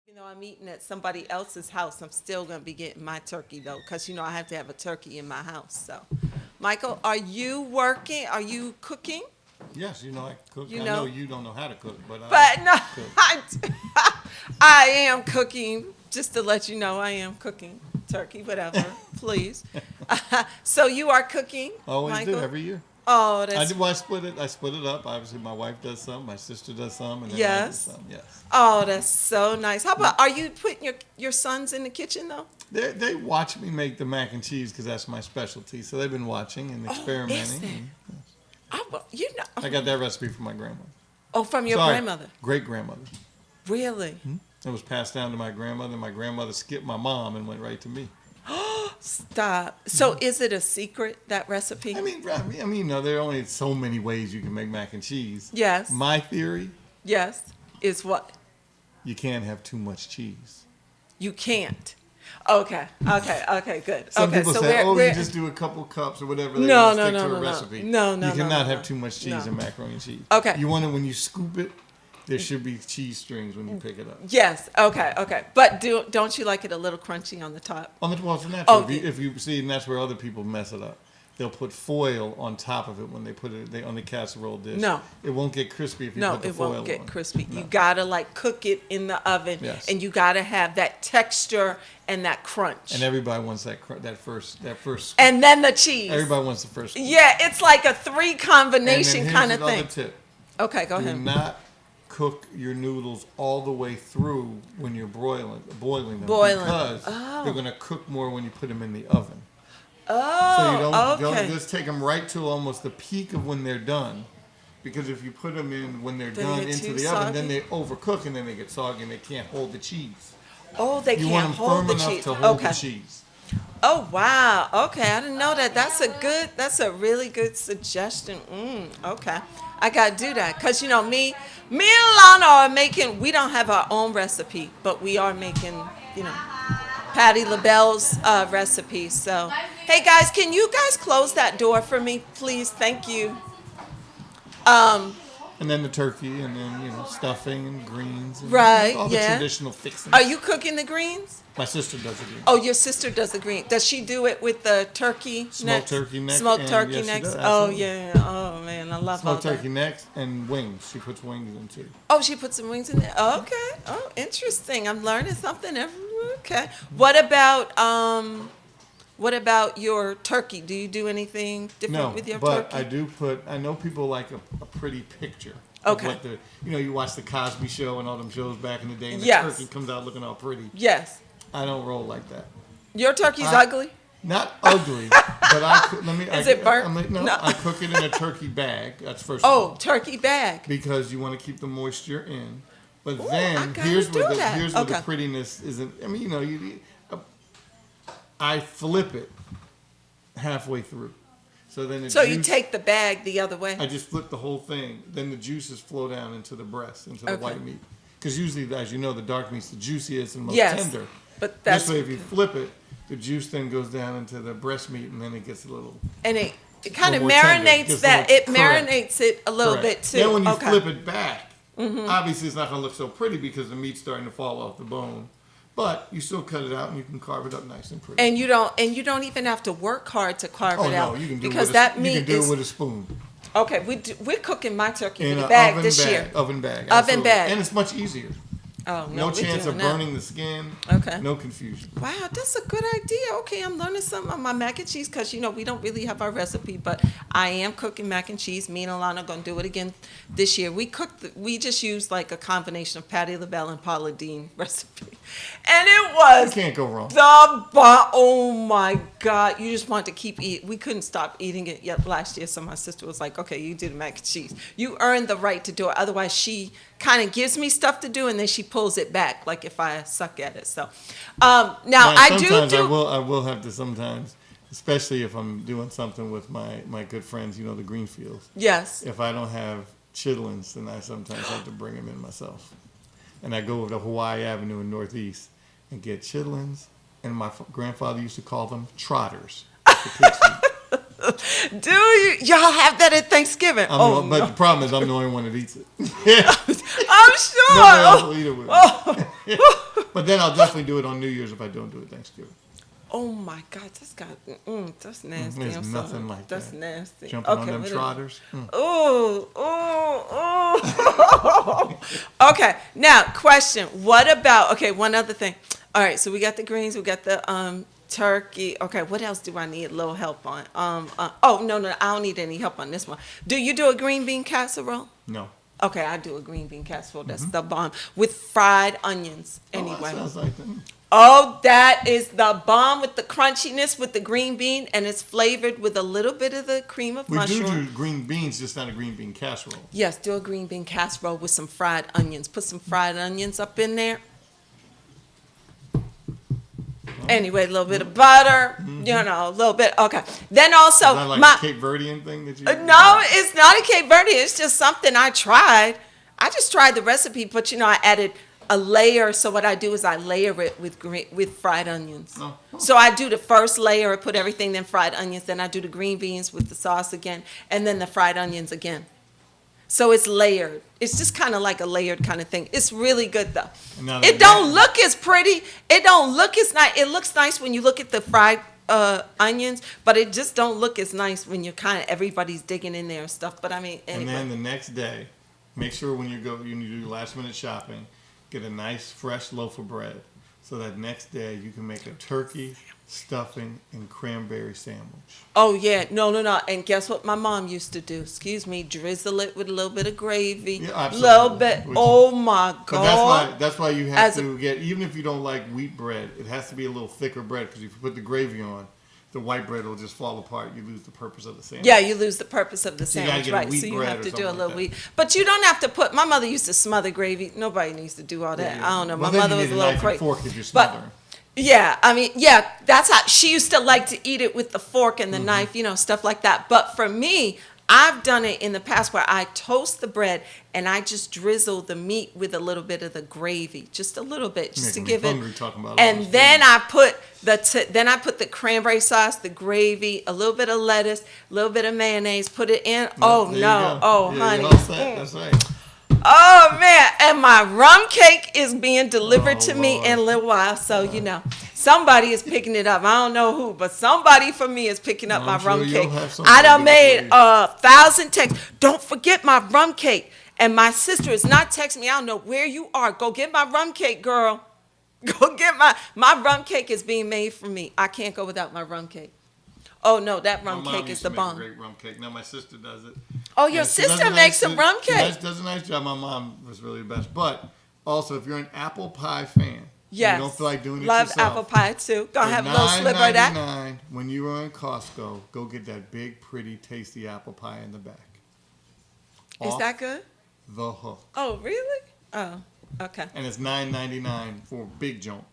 You know, I'm eating at somebody else's house. I'm still going to be getting my turkey though, because I have to have a turkey in my house. So, Michael, are you working? Are you cooking? Yes, I cook. You I know know, you don't know how to cook, but I but no, cook. I, I am cooking. Just to let you know, I am cooking turkey, whatever, please. So you are cooking, Always do Michael? every year. Oh, I that's do. Well, I split it. I split it up. Obviously, my wife does some, my sister does some, and then I do yes. some. Yes. Oh, that's so nice. How about, are you putting your sons in the kitchen though? They watch me make the mac and cheese because that's my specialty. So they've been watching and Oh, is experimenting. that? You know. I got that recipe from my grandmother. Oh, from your Sorry, grandmother. great grandmother. Really? It was passed down to my grandmother. My grandmother skipped my mom and went right to me. Stop. So is it a secret, that recipe? There are only so many ways you can make mac and cheese. Yes. My theory: Yes. Is what? you can't have too much cheese. You can't. Okay. Okay. Okay. Good. Some Okay. people So say, we're you just do a couple cups or whatever. They no, want to no, stick no, to no, a no. recipe. No, no, You no, cannot no, have no. too much cheese No. in macaroni and cheese. Okay. You want it when you scoop it, there should be cheese strings when you pick it up. Yes. Okay. Okay. But don't you like it a little crunchy on the top? On the well, it's natural. Oh, If you see, and that's where other people mess it up. They'll put foil on top of it when they put it on the casserole dish. No. It won't get crispy if you No, put the it foil won't get on. crispy. No. You gotta like cook it in the oven, Yes. and you gotta have that texture and that crunch. And everybody wants that first. And then the cheese. Everybody wants the first. Yeah, it's like a three And combination then kind here's of another thing. tip. Okay, go Do ahead. not cook your noodles all the way through when you're boiling them Boiling. because Oh. they're going to cook more when you put them in the oven. Oh, So you don't okay. just take them right to almost the peak of when they're done. Because if you put them in when they're They done get into too the oven, then soggy? they overcook and then they get soggy and they can't hold the cheese. Oh, they You want can't them hold firm the enough cheese. to hold Okay. the cheese. Oh wow. Okay, I didn't know that. That's a really good suggestion. Okay, I gotta do that because me and Lana are making. We don't have our own recipe, but we are making. You know, Patty LaBelle's recipe. So, hey guys, can you guys close that door for me, please? Thank you. Um, And then the turkey and then, stuffing and greens and right. all the Yeah. traditional fixings. Are you cooking the greens? My sister does it. Oh, your sister does the green. Does she do it with the turkey Smoked necks? turkey neck, Smoked and turkey yes, she necks. does, Oh absolutely. yeah. Oh man, I love all Smoked turkey that. necks and wings. She puts wings in too. Oh, she put some wings in there. Okay. Oh, interesting. I'm learning something every. Okay. What about your turkey? Do you do anything different No, with your but turkey? I do put. I know people like a pretty picture. Okay. Of what you watch the Cosby Show and all them shows back in the day, and the Yes. turkey comes out looking all pretty. Yes. I don't roll like that. Your turkey's I- ugly. Not ugly, but let me. Is it burnt? No, No. I cook it in a turkey bag. That's first. Oh, of all, turkey bag. because you want to keep the moisture in. But Ooh, I then gotta here's do where the that. here's where the Okay. prettiness isn't. I flip it halfway through, so then So you take the bag the other way. I just flip the whole thing. Then the juices flow down into the breast, into the Okay. white meat. Because usually, as you know, the dark meat's the juiciest and most Yes, tender. but that's This way, if you flip it, the juice then goes down into the breast meat, and then it gets a little. and it kind of little more tender. marinates Gets a that. little- It correct. marinates it a little Correct. bit too. Then when you Okay. flip it back, obviously it's not going to look so pretty because the meat's starting to fall off the bone. But you still cut it out and you can carve it up nice and pretty. And you don't even have to work hard to carve oh it no, out you can do because it with that you meat can do is it with a spoon okay. We're cooking my turkey in in a an bag oven this bag. year. Oven bag. Oven absolutely. bag. And it's much easier. Oh No we're chance doing of that. burning the skin. Okay. No confusion. Wow, that's a good idea. Okay, I'm learning something on my mac and cheese because we don't really have our recipe, but I am cooking mac and cheese. Me and Alana are gonna do it again this year. We just used like a combination of Patty LaBelle and Paula Deen recipe, and it You was can't go wrong. oh my God, you just want to keep eating. We couldn't stop eating it yet last year, so my sister was like, okay, you do the mac and cheese. You earned the right to do it. Otherwise, she kind of gives me stuff to do and then she pulls it back, like if I suck at it. So now I sometimes do. I will have to sometimes, especially if I'm doing something with my good friends, the Greenfields. Yes. If I don't have chitlins, then I sometimes have to bring them in myself. And I go over to Hawaii Avenue in Northeast and get chitlins. And my grandfather used to call them trotters. The pig's feet. Do y'all have that at Thanksgiving? But No. the problem is I'm the only one that eats it. I'm sure. Nobody else will eat it with me. But then I'll definitely do it on New Year's if I don't do it Thanksgiving. Oh my God, that's nasty. There's I'm nothing sorry. like That's that. nasty. Jumping on Okay, them what trotters. Oh, oh, oh. Okay, now question. What about, okay, one other thing. All right, so we got the greens, we got the turkey. Okay, what else do I need a little help on? Oh, no, I don't need any help on this one. Do you do a green bean casserole? No. Okay, I do a green bean casserole. That's the bomb with fried onions. Oh, Anyway. that sounds like that. Oh, that is the bomb with the crunchiness with the green bean, and it's flavored with a little bit of the cream of We mushroom. do green beans, just not a green bean casserole. Yes, do a green bean casserole with some fried onions. Put some fried onions up in there. Anyway, a little bit of butter, a little bit. Okay. Then also, Is that like a Cape Verdean thing that you? No, it's not a Cape Verde. It's just something I tried. I just tried the recipe, but I added a layer. So what I do is I layer it with fried onions. Oh. So I do the first layer, I put everything, then fried onions. Then I do the green beans with the sauce again, and then the fried onions again. So it's layered. It's just kind of like a layered kind of thing. It's really good though. It don't look as pretty. It don't look as nice. It looks nice when you look at the fried onions, but it just don't look as nice when you're everybody's digging in there and stuff. But I mean, anyway. And then the next day, make sure when you do last minute shopping, get a nice fresh loaf of bread. So that next day you can make a turkey, stuffing, and cranberry sandwich. Oh, yeah. No. And guess what my mom used to do? Excuse me. Drizzle it with a little bit of gravy. Yeah, absolutely. Little bit. Oh, my God. But that's why you have to get, even if you don't like wheat bread, it has to be a little thicker bread, because if you put the gravy on, the white bread will just fall apart. You lose the purpose of the sandwich. Yeah, you lose the purpose of the So you gotta sandwich, get a right? wheat So you bread have or to do a something little like wheat. But you don't have to put, my mother used to smother gravy. Nobody needs to do all that. Yeah. I don't know. Well, My then mother you was need a little knife crazy. and fork if you're But smothering. yeah, I mean, yeah, that's how she used to like to eat it, with the fork and the knife, stuff like that. But for me, I've done it in the past where I toast the bread and I just drizzle the meat with a little bit of the gravy, just a little bit, just to give it. And then I put the cranberry sauce, the gravy, a little bit of lettuce, a little bit of mayonnaise, put it in. Oh no, oh honey, you're all set. That's right. Oh man, and my rum cake is being delivered to me Lord. in a little while. So somebody is picking it up. I don't know who, but somebody for me is picking up my rum cake. I done made 1,000 texts. Don't forget my rum cake. And my sister is not texting me. I don't know where you are. Go get my rum cake, girl. Go get my rum cake is being made for me. I can't go without my rum cake. Oh no, that rum cake is the bomb. Great rum cake. Now my sister does it. Oh, your sister makes some rum cake. She does a nice job. My mom was really the best. But also, if you're an apple pie fan, yes, you don't feel like doing it love yourself. apple pie too. Gonna have a little sliver of that. $9.99 when you are in Costco, go get that big, pretty, tasty apple pie in the back. Is that good? The hook. Oh, really? Oh, okay. And it's $9.99 for a big junk.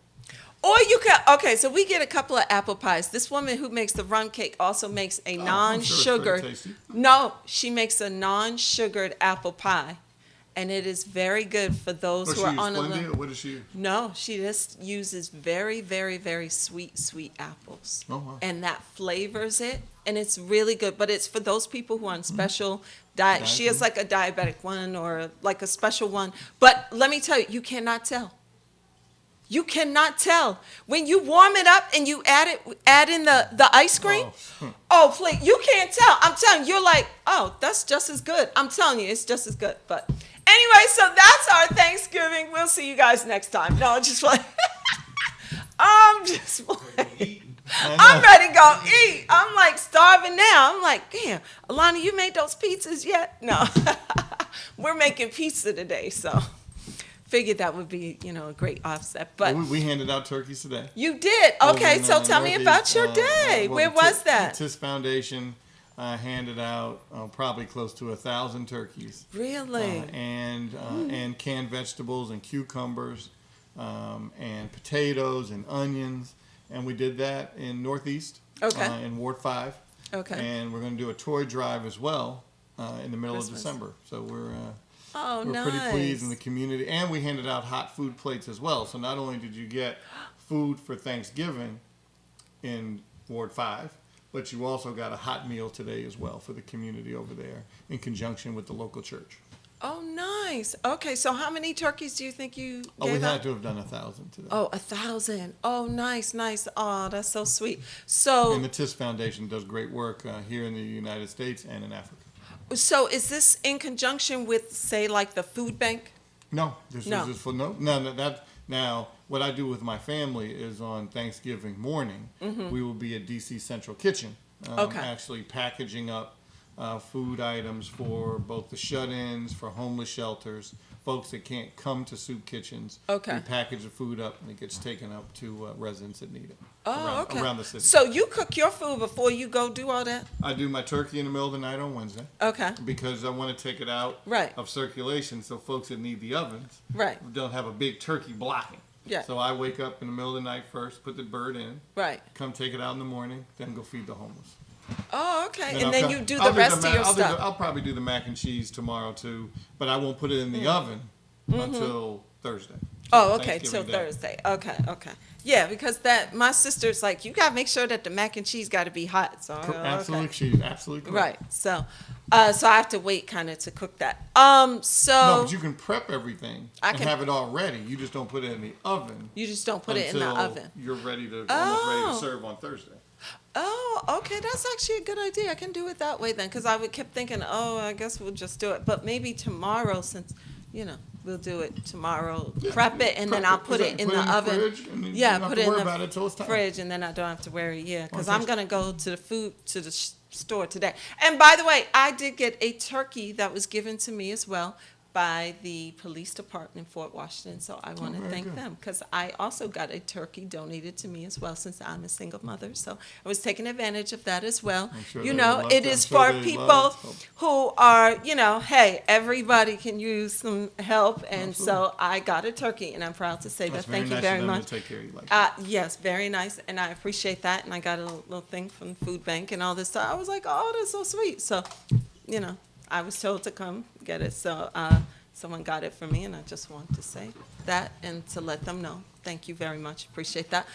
Or you can, okay, so we get a couple of apple pies. This woman who makes the rum cake also makes a non-sugared. I'm sure it's very tasty. No, she makes a non-sugared apple pie. And it is very good for those who are on a little. What does she use? No, she just uses very, very, very sweet apples. Oh, wow. And that flavors it. And it's really good. But it's for those people who are on special diet. She is like a diabetic one or like a special one. But let me tell you, you cannot tell. You cannot tell. When you warm it up and you add in the ice cream, oh please, you can't tell. I'm telling you, you're like, oh, that's just as good. I'm telling you, it's just as good. But anyway, so that's our Thanksgiving. We'll see you guys next time. No, just like, I'm just playing. I'm ready to go eat. I'm like starving now. I'm like, damn, Alana, you made those pizzas yet? No, we're making pizza today, so. Figured that would be, a great offset. But we handed out turkeys today. You did? Okay, so tell me about your day. Where was that? The TIS Foundation handed out probably close to 1,000 turkeys. Really? And canned vegetables and cucumbers and potatoes and onions. And we did that in Northeast, in Ward 5. Okay. And we're going to do a toy drive as well in the middle of December. So we're pretty pleased in the community. And we handed out hot food plates as well. So not only did you get food for Thanksgiving in Ward 5, but you also got a hot meal today as well for the community over there in conjunction with the local church. Oh, nice. Okay, so how many turkeys do you think you Oh, we gave had out? to have done 1,000 today. Oh, 1,000. Oh, nice, nice. Oh, that's so sweet. And So, the TIS Foundation does great work here in the United States and in Africa. so is this in conjunction with, say, like the food bank? No, this No. is just for no. That now what I do with my family is on Thanksgiving morning we will be at DC Central Kitchen, Okay. actually packaging up food items for both the shut-ins, for homeless shelters, folks that can't come to soup kitchens. Okay. We package the food up and it gets taken up to residents that need it Oh, okay. around the city. So you cook your food before you go do all that? I do my turkey in the middle of the night on Wednesday. Okay. Because I want to take it out Right. of circulation so folks that need the ovens Right. don't have a big turkey blocking. Yeah. So I wake up in the middle of the night first, put the bird in, Right. come take it out in the morning, then go feed the homeless. Oh, okay. I'll And then come- you do I'll the rest of your I'll stuff. I'll probably do the mac and cheese tomorrow too, but I won't put it in the oven until Thursday. Oh, okay, till Thanksgiving Day. Thursday. Okay, okay. Yeah, because that my sister's like, you gotta make sure that the mac and cheese got to be hot. So Absolutely, okay. she's absolutely correct. Right. So, so I have to wait kind of to cook that. So No, but you can prep everything I and can- have it all ready. You just don't put it in the oven you just don't put it in the until oven. you're ready to almost ready Oh. to serve on Thursday. Oh, okay. That's actually a good idea. I can do it that way then, because I would kept thinking, oh, I guess we'll just do it. But maybe tomorrow, since we'll do it tomorrow. Prep it and then Prep I'll put it in the oven. fridge, and then Yeah, you don't put have it to in worry about it till it's the time. fridge, and then I don't have to worry. Yeah, because Okay. I'm gonna go to the store today. And by the way, I did get a turkey that was given to me as well by the police department in Fort Washington. So I want to very thank good. them, because I also got a turkey donated to me as well, since I'm a single mother. So I was taking advantage of that as well. I'm sure You they know, love it it. is I'm sure for they people love it. who are, hey, everybody can use some help. And so I got a turkey, and I'm proud to say That's that. Thank you nice very of them much. to take care of you like that. Yes, very nice, and I appreciate that. And I got a little thing from the food bank and all this stuff. I was like, oh, that's so sweet. So, I was told to come get it. So someone got it for me, and I just want to say that and to let them know. Thank you very much. Appreciate that.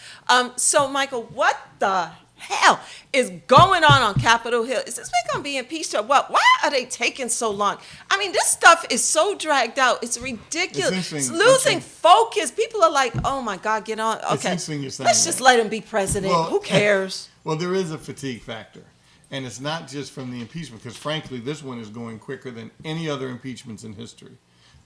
So, Michael, what the hell is going on Capitol Hill? Is this man going to be impeached or what? Why are they taking so long? I mean, this stuff is so dragged out. It's ridiculous. It's It's interesting. losing focus. People are like, oh, my God, get on. It's Okay, interesting you're saying let's that. just let him be president. Well- Who cares? Well, there is a fatigue factor. And it's not just from the impeachment, because frankly, this one is going quicker than any other impeachments in history.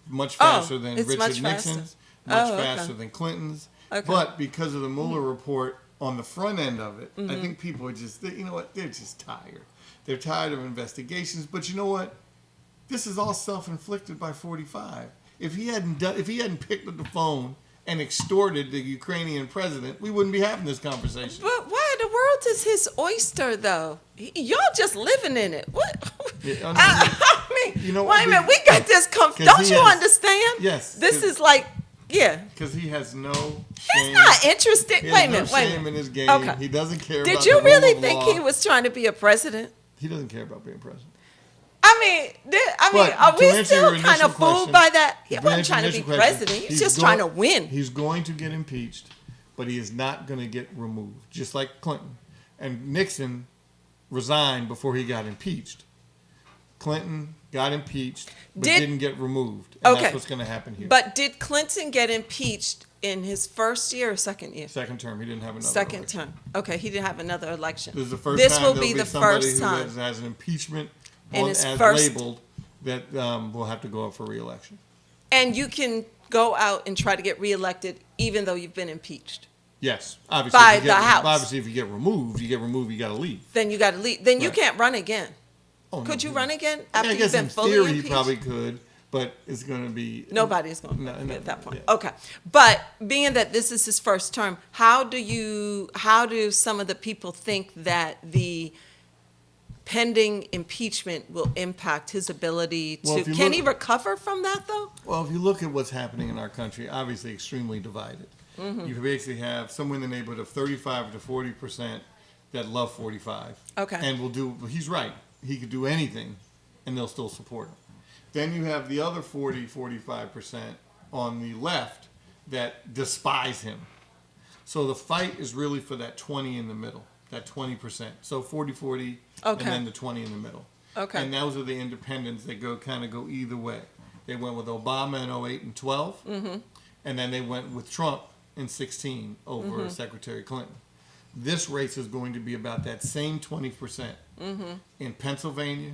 Much faster than it's much Richard faster. Nixon's, much Oh, okay. faster than Clinton's. Okay. But because of the Mueller report on the front end of it, I think people are just, you know what, they're just tired. They're tired of investigations. But you know what? This is all self-inflicted by 45. If he hadn't picked up the phone and extorted the Ukrainian president, we wouldn't be having this conversation. But why in the world is his oyster, though? Y'all just living in it. What? Yeah, I mean, You know wait what? a minute. We got this. 'Cause Don't he you has- understand? Yes, This 'cause- is like, yeah. Because he has no shame. He's not interested. He Wait has a minute. no Wait a shame in minute. his game. Okay. He doesn't care Did about you the rule really of think law. he was trying to be a president? He doesn't care about being president. I mean, But are to we answer still your kind initial of fooled question- by that? He to wasn't answer trying to your be initial question, president. He was he's just going- trying to win. He's going to get impeached, but he is not going to get removed, just like Clinton. And Nixon resigned before he got impeached. Clinton got impeached, but didn't get removed. And Okay. that's what's going to happen here. But did Clinton get impeached in his first year or second year? Second term, he didn't have another Second election. term. Okay, he didn't have another election. This is the first This time will there'll be the somebody first who time. has an impeachment In on, his as first- labeled that will have to go up for re-election. And you can go out and try to get reelected even though you've been impeached. Yes, obviously. By if you the get, House. Obviously, if you get removed, you got to leave. Then you got to leave. Then you Right. can't run again. Oh, no, Could you no. run again I after guess you've been in fully theory impeached? he probably could, but it's going to be Nobody's going to No, no, at that point. yeah. Okay. But being that this is his first term, how do some of the people think that the pending impeachment will impact his ability Well, to, if you can look- he recover from that though? Well, if you look at what's happening in our country, obviously extremely divided. Mm-hmm. You basically have somewhere in the neighborhood of 35 to 40% that love 45. Okay. And will do. He's right. He could do anything, and they'll still support him. Then you have the other 45% on the left that despise him. So the fight is really for that 20 in the middle, that 20%. So 40-40, Okay. and then the 20 in the middle. Okay. And those are the independents that kind of go either way. They went with Obama in 08 and 12. And then they went with Trump in 16 over Secretary Clinton. This race is going to be about that same 20% in Pennsylvania,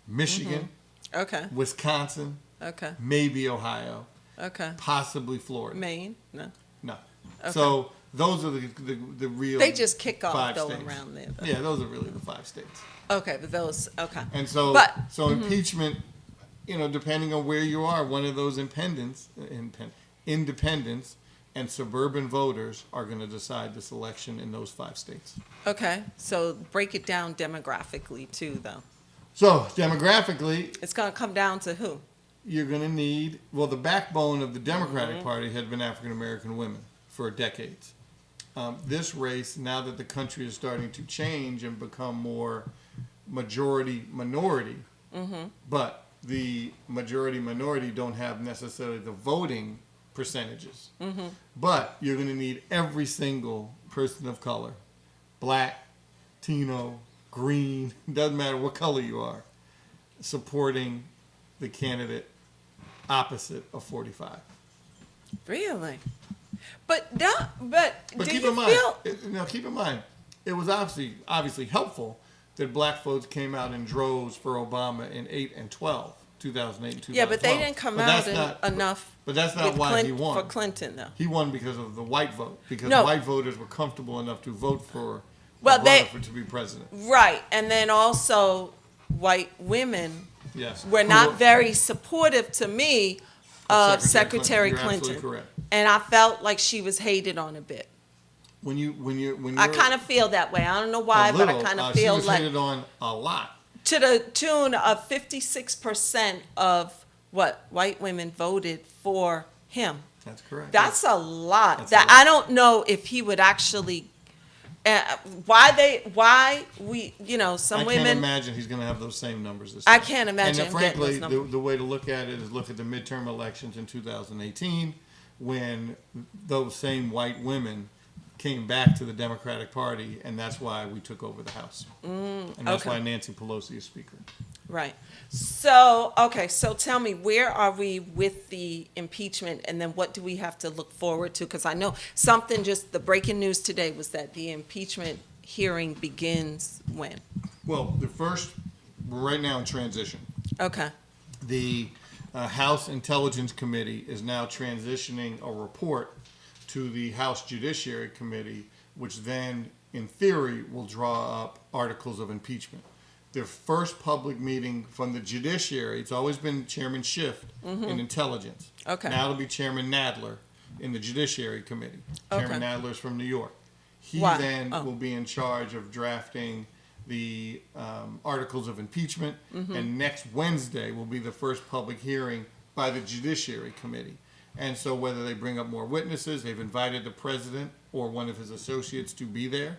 Michigan, Okay. Wisconsin, Okay. maybe Ohio, Okay. possibly Florida. Maine? No. No. Okay. So those are the real. They just kick off five though states. around there. Though. Yeah, those are really the 5 states. Okay, but those. Okay. And so, But- impeachment, depending on where you are, one of those independents and suburban voters are going to decide this election in those 5 states. Okay. So break it down demographically too, though. So demographically, It's going to come down to who? you're going to need, the backbone of the Democratic Party had been African American women for decades. This race, now that the country is starting to change and become more majority minority, but the majority minority don't have necessarily the voting percentages. But you're going to need every single person of color, black, Latino, green, doesn't matter what color you are, supporting the candidate opposite of 45. Really? But do keep you in mind, feel? keep in mind, it was obviously helpful that black votes came out in droves for Obama in 2008 and 2012. Yeah, but they didn't come out enough. But that's not why he won. For Clinton, though. He won because of the white vote, because No. white voters were comfortable enough to vote for Well, to be president. Right, and then also white women Yes. were not very supportive to me of Secretary You're Clinton, absolutely correct. and I felt like she was hated on a bit. When you're I kind of feel that way. I don't know why, but I kind of feel she was like hated on a lot. to the tune of 56% of white women voted for him. That's correct. That's a lot. That's That a lot. I don't know if he would actually. Why we some I women. can't imagine he's going to have those same numbers this I time. can't imagine And him getting frankly, those numbers. the way to look at it is look at the midterm elections in 2018 when those same white women came back to the Democratic Party, and that's why we took over the House. And that's okay. why Nancy Pelosi is Speaker. Right. So, okay, so tell me, where are we with the impeachment, and then what do we have to look forward to? Because I know the breaking news today was that the impeachment hearing begins when? Well, we're right now in transition. Okay. The House Intelligence Committee is now transitioning a report to the House Judiciary Committee, which then, in theory, will draw up articles of impeachment. Their first public meeting from the judiciary, it's always been Chairman Schiff in Intelligence. Okay. Now it'll be Chairman Nadler in the Judiciary Committee. Chairman Okay. Nadler is from New York. He Why? then Oh. will be in charge of drafting the articles of impeachment, and next Wednesday will be the first public hearing by the Judiciary Committee. And so whether they bring up more witnesses, they've invited the president or one of his associates to be there.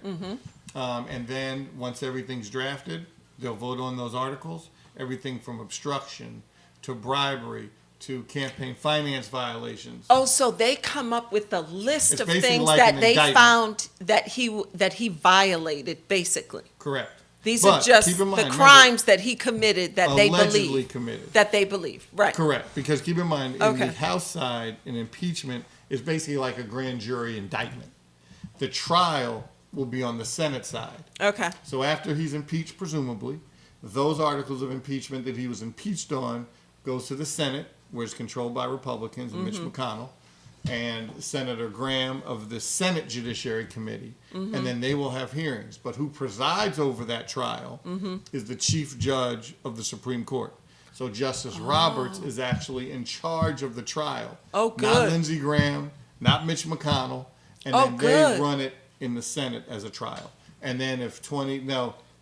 And then once everything's drafted, they'll vote on those articles, everything from obstruction to bribery to campaign finance violations. Oh, so they come up with a list It's of basically things like that an they indictment. found that he violated, basically. Correct. These But are just keep in mind, the remember, crimes that he committed that they allegedly believe. committed. That they believe, right. Correct. Because keep in mind, in Okay. the House side, an impeachment is basically like a grand jury indictment. The trial will be on the Senate side. Okay. So after he's impeached, presumably, those articles of impeachment that he was impeached on goes to the Senate, where it's controlled by Republicans and Mitch McConnell, and Senator Graham of the Senate Judiciary Committee, and then they will have hearings. But who presides over that trial is the Chief Judge of the Supreme Court. So Justice Roberts is actually in charge of the trial. Oh, Not good. Lindsey Graham, not Mitch McConnell, and Oh, then good. they run it in the Senate as a trial. And then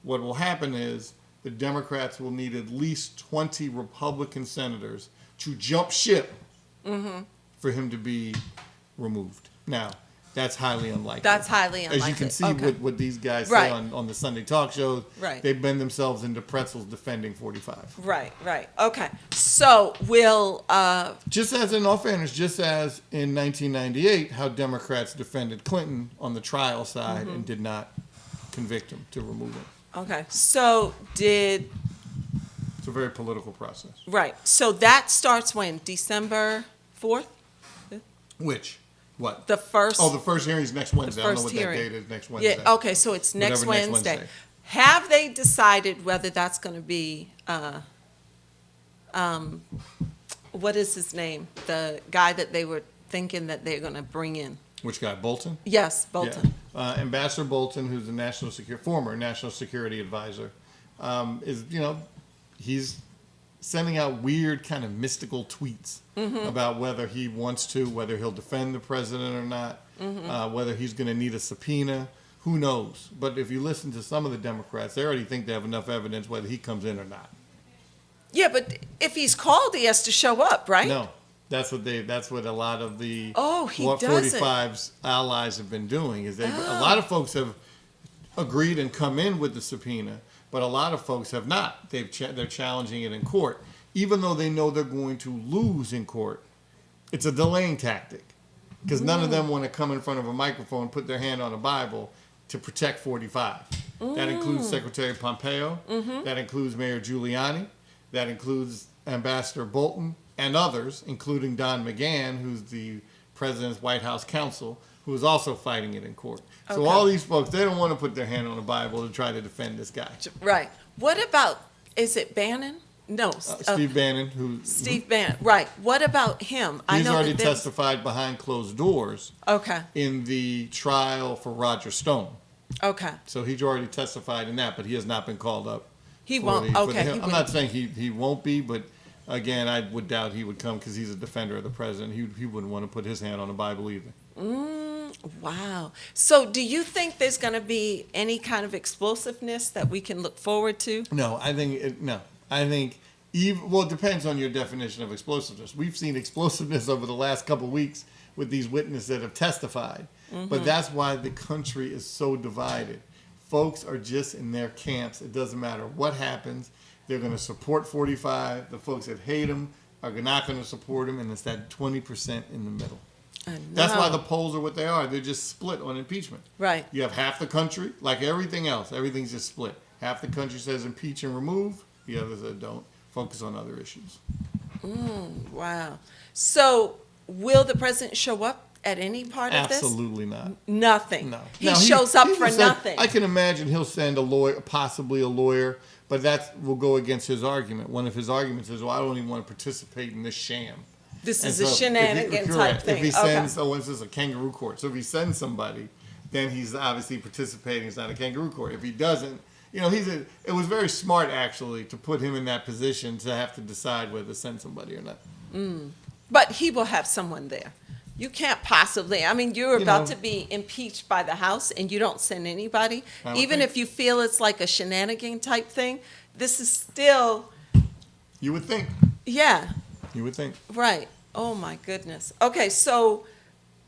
what will happen is the Democrats will need at least 20 Republican senators to jump ship for him to be removed. Now, that's highly unlikely. That's highly As you unlikely. can see Okay. what these guys say Right. on the Sunday talk shows, Right. they bend themselves into pretzels defending 45. Right, right. Okay. So will Just as, in all fairness, just as in 1998, how Democrats defended Clinton on the trial side and did not convict him to remove him. okay. So did It's a very political process. Right. So that starts when? December 4th? Which? What? The first. Oh, the first hearing is next Wednesday. I don't know first what hearing. that date is next Wednesday. Yeah, okay, so it's next Whatever Wednesday. Wednesday. Have they decided whether that's going to be, what is his name? The guy that they were thinking that they're going to bring in? Which guy? Bolton? Yes, Bolton. Yeah. Ambassador Bolton, who's the former national security advisor, is, he's sending out weird kind of mystical tweets about whether he wants to, whether he'll defend the president or not, whether he's going to need a subpoena. Who knows? But if you listen to some of the Democrats, they already think they have enough evidence whether he comes in or not. Yeah, but if he's called, he has to show up, right? No. That's what a lot of the doesn't. 45's allies have been doing. A lot of folks have agreed and come in with the subpoena, but a lot of folks have not. They're challenging it in court, even though they know they're going to lose in court. It's a delaying tactic because none of them want to come in front of a microphone, put their hand on a Bible to protect 45. That includes Secretary Pompeo. That includes Mayor Giuliani. That includes Ambassador Bolton and others, including Don McGahn, who's the president's White House counsel, who is also fighting it in court. So all these folks, they don't want to put their hand on the Bible to try to defend this guy. Right. What about, is it Bannon? No. Steve Bannon, Steve Bannon, right. What about him? He's already testified behind closed doors Okay. in the trial for Roger Stone. Okay. So he's already testified in that, but he has not been called up. He won't. Okay. I'm not saying he won't be, but again, I would doubt he would come because he's a defender of the president. He wouldn't want to put his hand on the Bible either. Wow. So do you think there's going to be any kind of explosiveness that we can look forward to? No, I think it depends on your definition of explosiveness. We've seen explosiveness over the last couple of weeks with these witnesses that have testified. But that's why the country is so divided. Folks are just in their camps. It doesn't matter what happens. They're going to support 45. The folks that hate him are not going to support him, and it's that 20% in the middle. That's why the polls are what they are. They're just split on impeachment. Right. You have half the country, like everything else. Everything's just split. Half the country says impeach and remove. The others that don't. Focus on other issues. Wow. So will the president show up at any part of this? Absolutely not. Nothing. No. He shows up for will nothing. I can imagine he'll send a lawyer, possibly a lawyer, but that will go against his argument. One of his arguments is, well, I don't even want to participate in this sham. This is a shenanigan type thing. If he sends, this is a kangaroo court. So if he sends somebody, then he's obviously participating. It's not a kangaroo court. If he doesn't, it was very smart actually to put him in that position to have to decide whether to send somebody or not. But he will have someone there. You can't possibly. I mean, you're about to be impeached by the House, and you don't send anybody. Even if you feel it's like a shenanigan type thing, this is still. You would think. Yeah. You would think. Right. Oh my goodness. Okay, so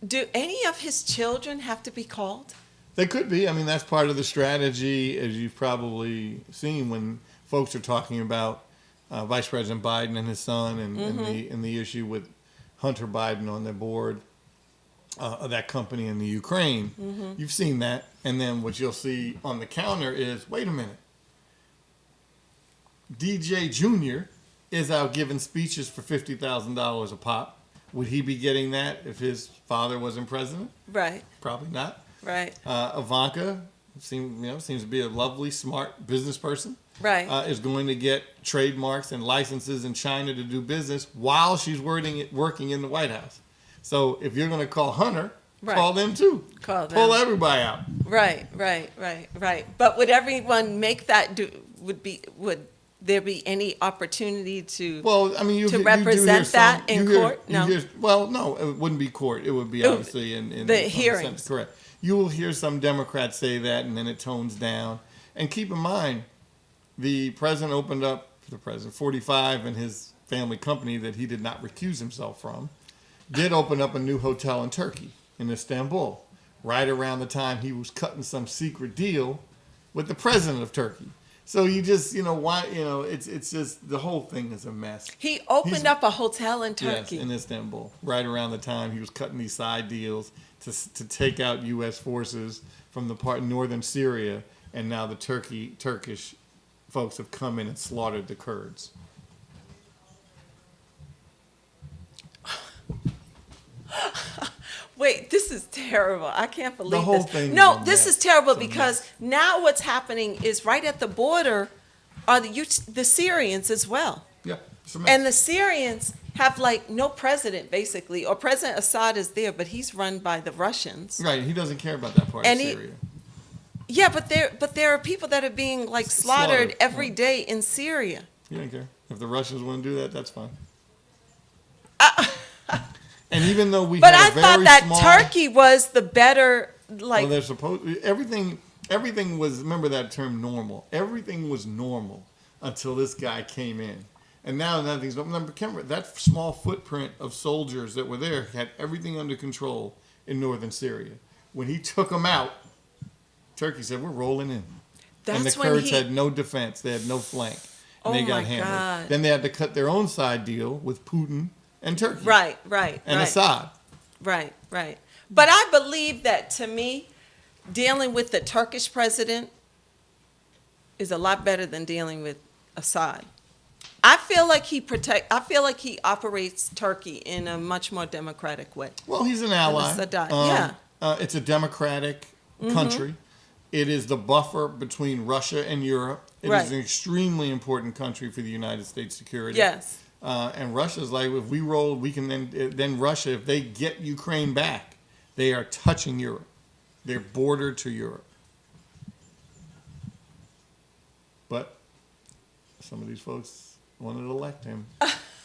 do any of his children have to be called? They could be. I mean, that's part of the strategy, as you've probably seen when folks are talking about Vice President Biden and his son, and the issue with Hunter Biden on the board of that company in the Ukraine. You've seen that. And then what you'll see on the counter is, wait a minute. DJ Jr. is out giving speeches for $50,000 a pop. Would he be getting that if his father wasn't president? Right. Probably not. Right. Ivanka seems to be a lovely, smart business person. Right. Is going to get trademarks and licenses in China to do business while she's working in the White House. So if you're going to call Hunter, call them too. Call them. Pull everybody out. Right. But would everyone make that? Would there be any opportunity to? Well, I mean, to represent that in court? No. No, it wouldn't be court. It would be obviously in the hearings. Correct. You will hear some Democrats say that, and then it tones down. And keep in mind, the president opened up, 45 and his family company that he did not recuse himself from, did open up a new hotel in Turkey, in Istanbul, right around the time he was cutting some secret deal with the president of Turkey. So you just, it's just, the whole thing is a mess. He opened up a hotel in Turkey. Yes, in Istanbul, right around the time he was cutting these side deals to take out U.S. forces from the part northern Syria, and now the Turkish folks have come in and slaughtered the Kurds. Wait, this is terrible. I can't believe The whole this. thing No, is a this mess. is terrible It's a because mess. now what's happening is right at the border are the Syrians as well. Yeah, it's a mess. And the Syrians have like no president basically, or President Assad is there, but he's run by the Russians. Right, he doesn't care about that part And of he- Syria. Yeah, but there are people that are being like slaughtered every day in Syria. He doesn't care. If the Russians want to do that, that's fine. Uh, And even though we But had I a very thought that small, Turkey was the better, like, well, they're supposed everything was, remember that term, normal. Everything was normal until this guy came in, and now nothing's. Remember that small footprint of soldiers that were there had everything under control in northern Syria. When he took them out, Turkey said, "We're rolling in," and the that's when Kurds he. had no defense. They had no flank, and Oh they got my hammered. God. Then they had to cut their own side deal with Putin and Turkey, Right, and Assad. right. But I believe that to me, dealing with the Turkish president is a lot better than dealing with Assad. I feel like he operates Turkey in a much more democratic way. Well, he's an ally. Sadat, yeah. It's a democratic country. It is the buffer between Russia and Europe. It Right. is an extremely important country for the United States security. Yes. And Russia's like, if we roll, we can then Russia, if they get Ukraine back, they are touching Europe. They're bordered to Europe. But some of these folks wanted to elect him.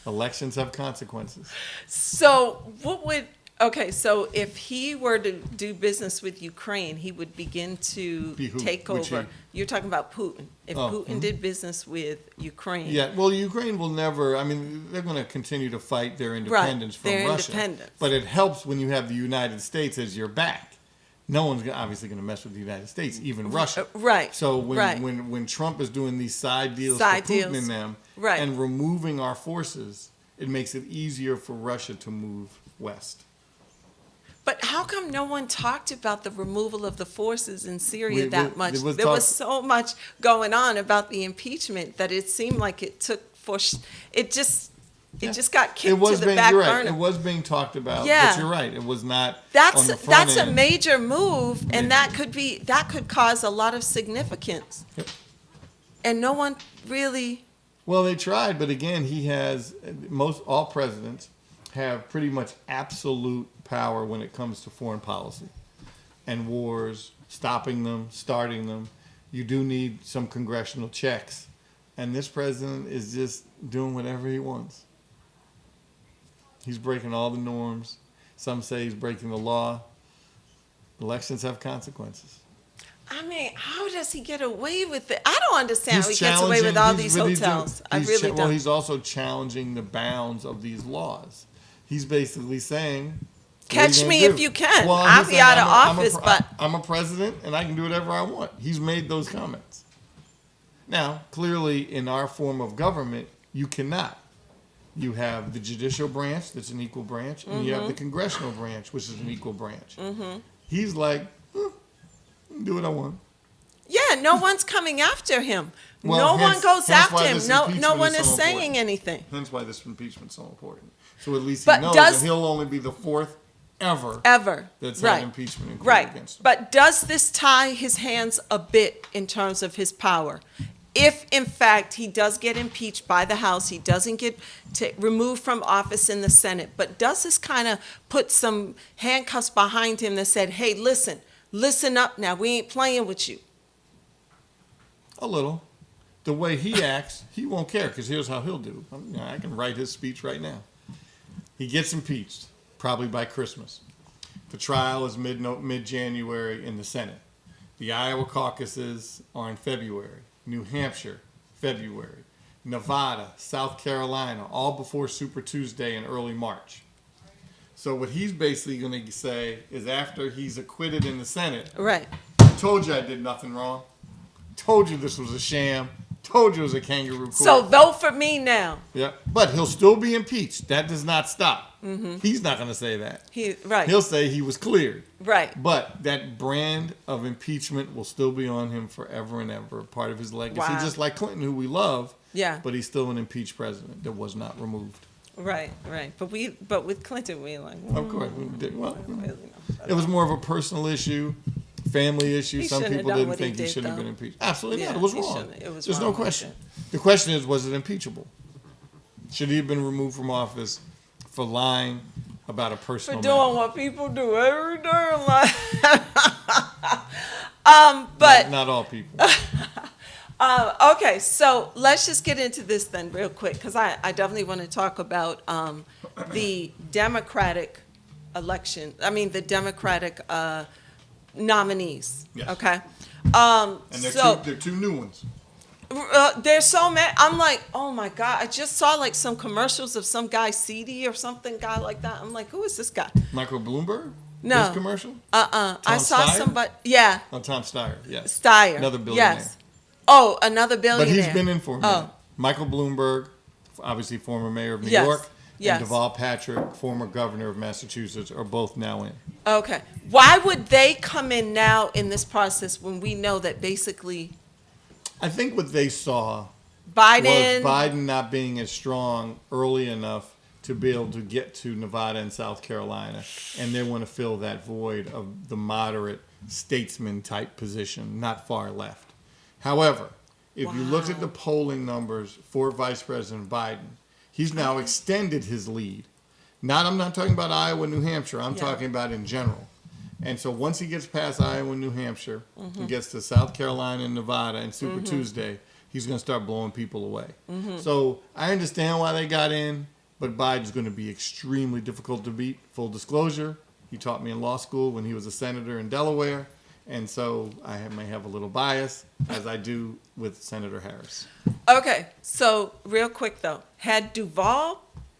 Elections have consequences. So so if he were to do business with Ukraine, he would begin to Be who? take Which over. he? You're talking about Putin. If Oh, Putin did business with Ukraine. Yeah, well, Ukraine will never. I mean, they're going to continue to fight their independence from their Russia. independence. But it helps when you have the United States as your back. No one's obviously going to mess with the United States, even Russia. Right. So right. when Trump is doing these side deals Side for Putin deals. and them, Right. and removing our forces, it makes it easier for Russia to move west. But how come no one talked about the removal of the forces in Syria that much? it was There was so much going on about the impeachment that it seemed like it took it just got kicked to the back you're right. burner. It was being talked about, Yeah. but you're right. It was not on That's the front a end. major move, and Yeah. that could cause a lot of significance. Yep. And no one really. Well, they tried, but again, all presidents have pretty much absolute power when it comes to foreign policy and wars, stopping them, starting them. You do need some congressional checks, and this president is just doing whatever he wants. He's breaking all the norms. Some say he's breaking the law. Elections have consequences. I mean, how does he get away with it? I don't understand how he He's gets away with all challenging- these he's- but hotels. I he's really Well, don't. he's also challenging the bounds of these laws. He's basically saying, what are Catch you me gonna if do? you can. Well, I'll he's be saying, out of I'm office, but I'm a president and I can do whatever I want. He's made those comments. Now, clearly, in our form of government, you cannot. You have the judicial branch, that's an equal branch, and you have the congressional branch, which is an equal branch. He's like, I can do what I want. yeah, no one's coming after him. Well, no one goes hence after why him. this No impeachment one is is so saying important. anything. Hence why this impeachment's so important. So at least he But knows does- that he'll only be the fourth ever Ever. that's right. had impeachment included Right. against him. But does this tie his hands a bit in terms of his power? If, in fact, he does get impeached by the House, he doesn't get removed from office in the Senate, but does this kind of put some handcuffs behind him that said, hey, listen up now, we ain't playing with you? A little. The way he acts, he won't care, because here's how he'll do. I can write his speech right now. He gets impeached, probably by Christmas. The trial is mid-January in the Senate. The Iowa caucuses are in February. New Hampshire, February. Nevada, South Carolina, all before Super Tuesday in early March. So what he's basically going to say is, after he's acquitted in the Senate, Right. told you I did nothing wrong. Told you this was a sham. Told you it was a kangaroo court. So vote for me now. Yeah, but he'll still be impeached. That does not stop. He's not going to say that. Right. He'll say he was cleared. Right. But that brand of impeachment will still be on him forever and ever, part of his legacy. Wow. Just like Clinton, who we love. Yeah. But he's still an impeached president that was not removed. Right. But with Clinton, we like. Of course. Well, Really it was more of a personal issue, family issue. He Some shouldn't have people done didn't what he think he did, should have though. been impeached. Absolutely Yeah, not. It was he wrong. shouldn't. It was There's wrong no what he question. did. The question is, was it impeachable? Should he have been removed from office for lying about a For personal doing matter? what people do every day in life. But Not all people. okay, so let's just get into this then real quick, because I definitely want to talk about the Democratic election. I mean, the Democratic nominees. Yes. Okay. And So they're two new ones. there's so many. I'm like, oh my God! I just saw like some commercials of some guy CD or something guy like that. I'm like, who is this guy? Michael Bloomberg? No. His commercial? I saw Steyer? somebody. Yeah, Oh, Tom Steyer, yes. Steyer. Another billionaire. Yes. Oh, another billionaire. But he's been in for a minute. Oh. Michael Bloomberg, obviously former mayor of New Yes. York, Yes. and Deval Patrick, former governor of Massachusetts, are both now in. Okay. Why would they come in now in this process when we know that basically I think what they saw Biden? was Biden not being as strong early enough to be able to get to Nevada and South Carolina, and they want to fill that void of the moderate statesman type position, not far left. However, if you look at the polling numbers for Vice President Biden, he's now extended his lead. I'm not talking about Iowa, New Hampshire. I'm talking about in general. And so once he gets past Iowa and New Hampshire and gets to South Carolina and Nevada and Super Tuesday, he's going to start blowing people away. So I understand why they got in, but Biden's going to be extremely difficult to beat. Full disclosure, he taught me in law school when he was a senator in Delaware. And so I may have a little bias, as I do with Senator Harris. Okay. So real quick though, had Deval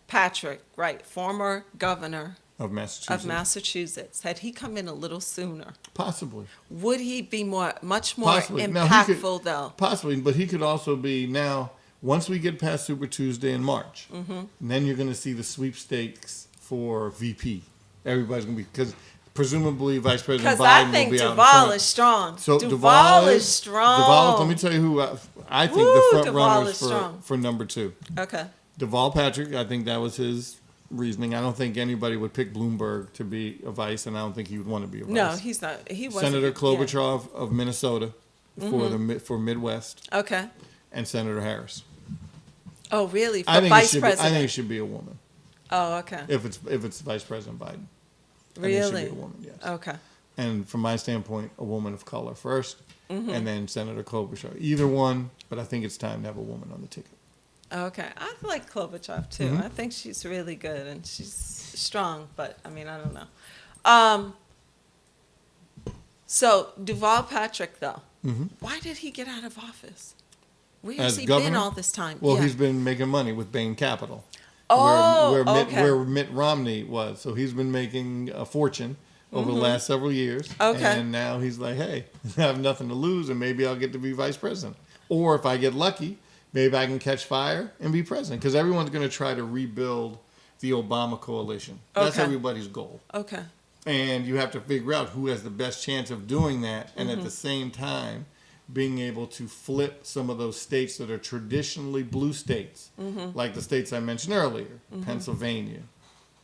Patrick, right, former governor Of Massachusetts. had he come in a little sooner, Possibly. would he be much more Possibly. Now, he impactful could, though? Possibly, but he could also be now, once we get past Super Tuesday in March, and then you're going to see the sweepstakes for VP. Everybody's going to be, because presumably Vice President Because Biden I think will be out in Deval front. is strong. So Deval is strong. Deval, let me tell you who I think Woo, the front Deval runners is strong. for number two. Okay. Deval Patrick, I think that was his reasoning. I don't think anybody would pick Bloomberg to be a vice, and I don't think he would want to be a vice. No, he's not. He wasn't. Senator Klobuchar of Minnesota for Midwest, Yeah. Okay. and Senator Harris. Oh, really? For I think vice I president? think it should be a woman. Oh, okay. If it's Vice President Biden. I think it Really? should be a woman, yes. Okay. And from my standpoint, a woman of color first, and then Senator Klobuchar. Either one, but I think it's time to have a woman on the ticket. Okay. I like Klobuchar too. I think she's really good and she's strong, but I mean, I don't know. So Deval Patrick, though, why did he get out of office? Where has As he governor? been all this time? Well, Yeah. he's been making money with Bain Capital. Oh, where okay. Mitt Romney was. So he's been making a fortune over the last several years. Okay. And now he's like, hey, I have nothing to lose, and maybe I'll get to be vice president. Or if I get lucky, maybe I can catch fire and be president. Because everyone's going to try to rebuild the Obama coalition. That's Okay. everybody's goal. Okay. And you have to figure out who has the best chance of doing that, and at the same time, being able to flip some of those states that are traditionally blue states, like the states I mentioned earlier, Pennsylvania,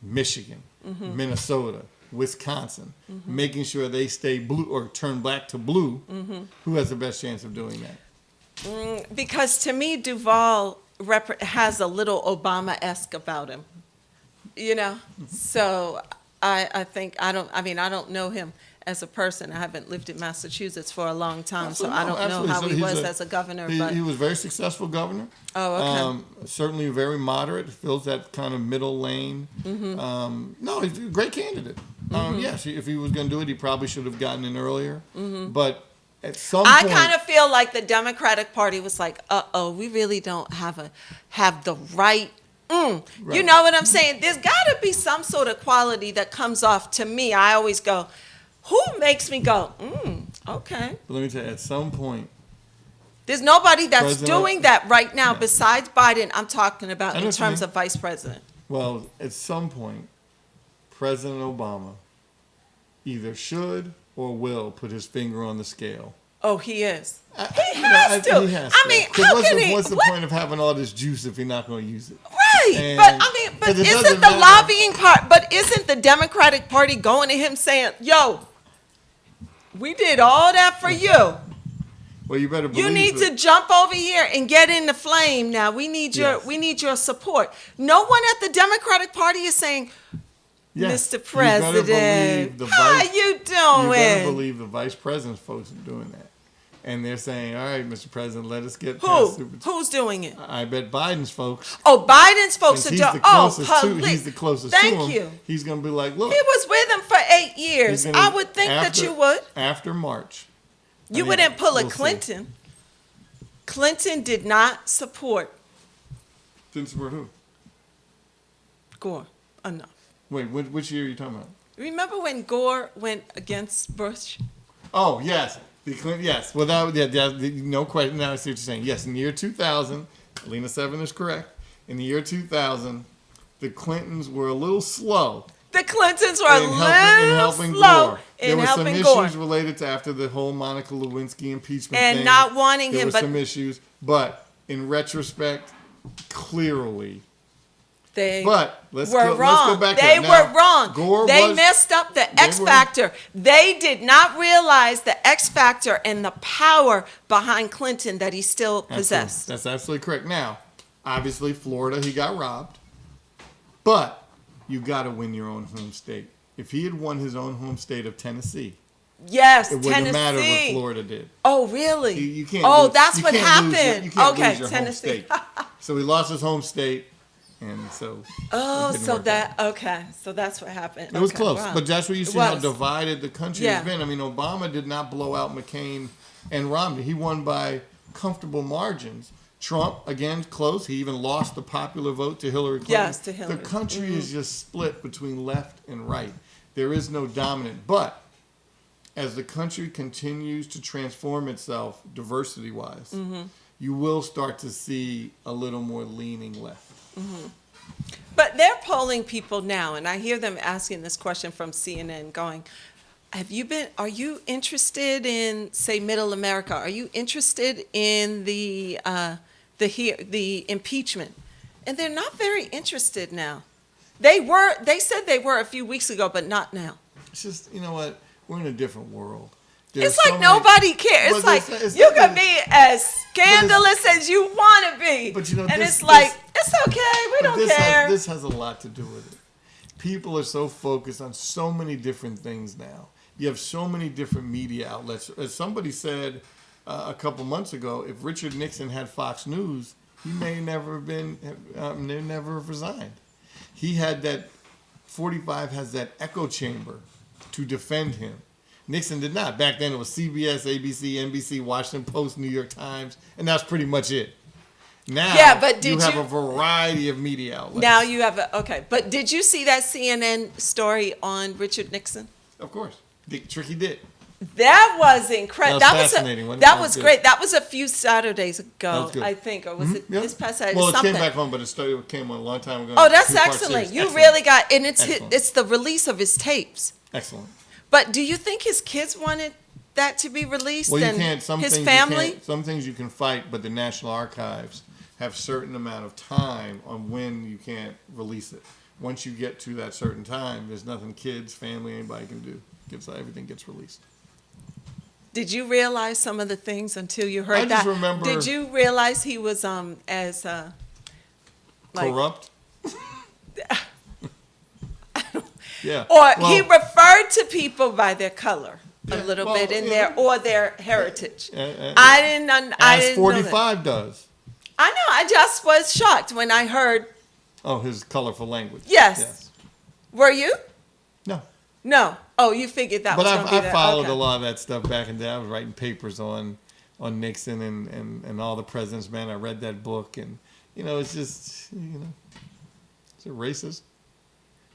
Michigan, Minnesota, Wisconsin, making sure they stay blue or turn black to blue. Who has the best chance of doing that? Because to me, Deval has a little Obama-esque about him, you know? So I think, I don't know him as a person. I haven't lived in Massachusetts for a long time, so I don't know how he was as a governor. He was a very successful governor. Oh, okay. Certainly very moderate, fills that kind of middle lane. No, he's a great candidate. Yes, if he was going to do it, he probably should have gotten in earlier. But at some I point, kind of feel like the Democratic Party was like, we really don't have the right. You Right. know what I'm saying? There's got to be some sort of quality that comes off to me. I always go, who makes me go, okay. But let me tell you, at some point, There's nobody that's President- doing that right now No. besides Biden. I'm talking about I know in what you terms mean. of vice president. Well, at some point, President Obama either should or will put his finger on the scale. Oh, he is. He has to. I mean, 'Cause how can he? What's the what- point of having all this juice if you're not going to use it? Right, And- but I mean, but 'cause it isn't doesn't the matter. lobbying part? But isn't the Democratic Party going to him saying, "Yo, we did all that for you. Well, you better believe You need it. to jump over here and get in the flame now. We need your Yes. we need your support." No one at the Democratic Party is saying, Yes. "Mr. You better President, believe the how vice- you You better doing?" believe the vice president's folks are doing that. And they're saying, all right, Mr. President, let us get Who? past Super. Who's doing it? I bet Biden's folks. Oh, Biden's folks Since are he's doing. the Oh, closest to, police. he's the closest Thank to him. you. He's going to be like, look. He was with him for 8 years. he's gonna- I would think that you would. After March. I You mean, wouldn't pull a we'll see. Clinton. Clinton did not support Didn't support who? Gore enough. Wait, which year are you talking about? Remember when Gore went against Bush? Oh, yes. The Clinton, yes. Well, no question. Now I see what you're saying. Yes, in the year 2000, Lena Seven is correct. In the year 2000, the Clintons were a little slow The Clintons were a in little helping slow Gore. in There were some helping Gore. issues related to after the whole Monica Lewinsky impeachment And thing. not wanting there him, were but- some issues, but in retrospect, clearly. They But let's were go, wrong. Let's go back They to it. were Now, wrong. Gore They was, messed up the X were- factor. They did not realize the X factor and the power behind Clinton that he still possessed. That's absolutely correct. Now, obviously, Florida, he got robbed. But you got to win your own home state. If he had won his own home state of Tennessee, Yes, it wouldn't Tennessee. have mattered what Florida did. Oh, really? You can't oh, lose- that's you what can't lose your- happened. you can't Okay, lose your home Tennessee. state. So he lost his home state, and so. Oh, it didn't so work that out. okay. So that's what happened. It was Okay, close, wow. but that's where you It see how was. divided the country Yeah. has been. I mean, Obama did not blow out McCain and Romney. He won by comfortable margins. Trump, again, close. He even lost the popular vote to Hillary Clinton. Yes, to Hillary. The country is just split between left and right. There is no dominant. But as the country continues to transform itself diversity-wise, Mm-hmm. you will start to see a little more leaning left. But they're polling people now, and I hear them asking this question from CNN going, are you interested in, say, Middle America? Are you interested in the impeachment? And they're not very interested now. They said they were a few weeks ago, but not now. It's just, you know what? We're in a different world. It's like nobody cares. It's But like it's you not can that- be as scandalous as you want to be. But you know, and this- it's like, this- it's okay, we don't this care. this has a lot to do with it. People are so focused on so many different things now. You have so many different media outlets. As somebody said a couple months ago, if Richard Nixon had Fox News, he may never have been, never have resigned. He had that, 45 has that echo chamber to defend him. Nixon did not. Back then it was CBS, ABC, NBC, Washington Post, New York Times, and that's pretty much it. Now Yeah, but you did have you- a variety of media outlets. Now you have okay. But did you see that CNN story on Richard Nixon? Of course. Tricky Dick. That was incredible. That was fascinating, wasn't it? That That was was good. great. That was a few Saturdays That ago, was good. I think, or was it Yeah. this past Saturday? Well, it something. came back home, but it came on a long time ago. Oh, that's Two-part excellent. series. You Excellent. really got, and Excellent. it's the release of his tapes. Excellent. But do you think his kids wanted that to be released? Well, you and can't. Some his things family. You can't, some things you can fight, but the National Archives have certain amount of time on when you can't release it. Once you get to that certain time, there's nothing kids, family, anybody can do. Everything gets released. Did you realize some of the things until you heard I that? just remember- Did you realize he was as like, Corrupt. Yeah. or Well, he referred to people by their color a Yeah, little well, bit in yeah. there or their heritage. I I didn't. I didn't as know that. 45 does. I know. I just was shocked when I heard. Oh, his colorful language. Yes. Were you? No. No. Oh, you figured that But was going to be I there. followed Okay. a lot of that stuff back in the day. I was writing papers on Nixon and all the presidents, man. I read that book, and, it's just, it's a racist,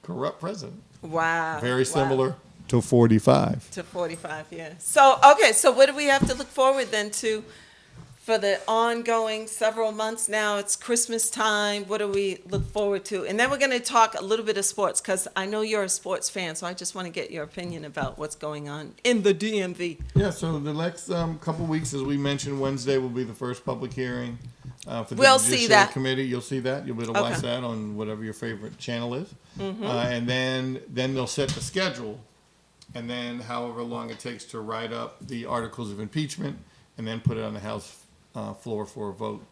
corrupt president. Wow. Very Wow. similar to 45. To 45, yeah. So, okay, so what do we have to look forward then to for the ongoing several months now. It's Christmas time. What do we look forward to? And then we're going to talk a little bit of sports because I know you're a sports fan, so I just want to get your opinion about what's going on in the DMV. Yeah, so the next couple weeks, as we mentioned, Wednesday will be the first public hearing for the We'll see Judiciary that. Committee. You'll see that. You'll be able to watch Okay. that on whatever your favorite channel is. And then they'll set the schedule, and then however long it takes to write up the articles of impeachment, and then put it on the House floor for a vote.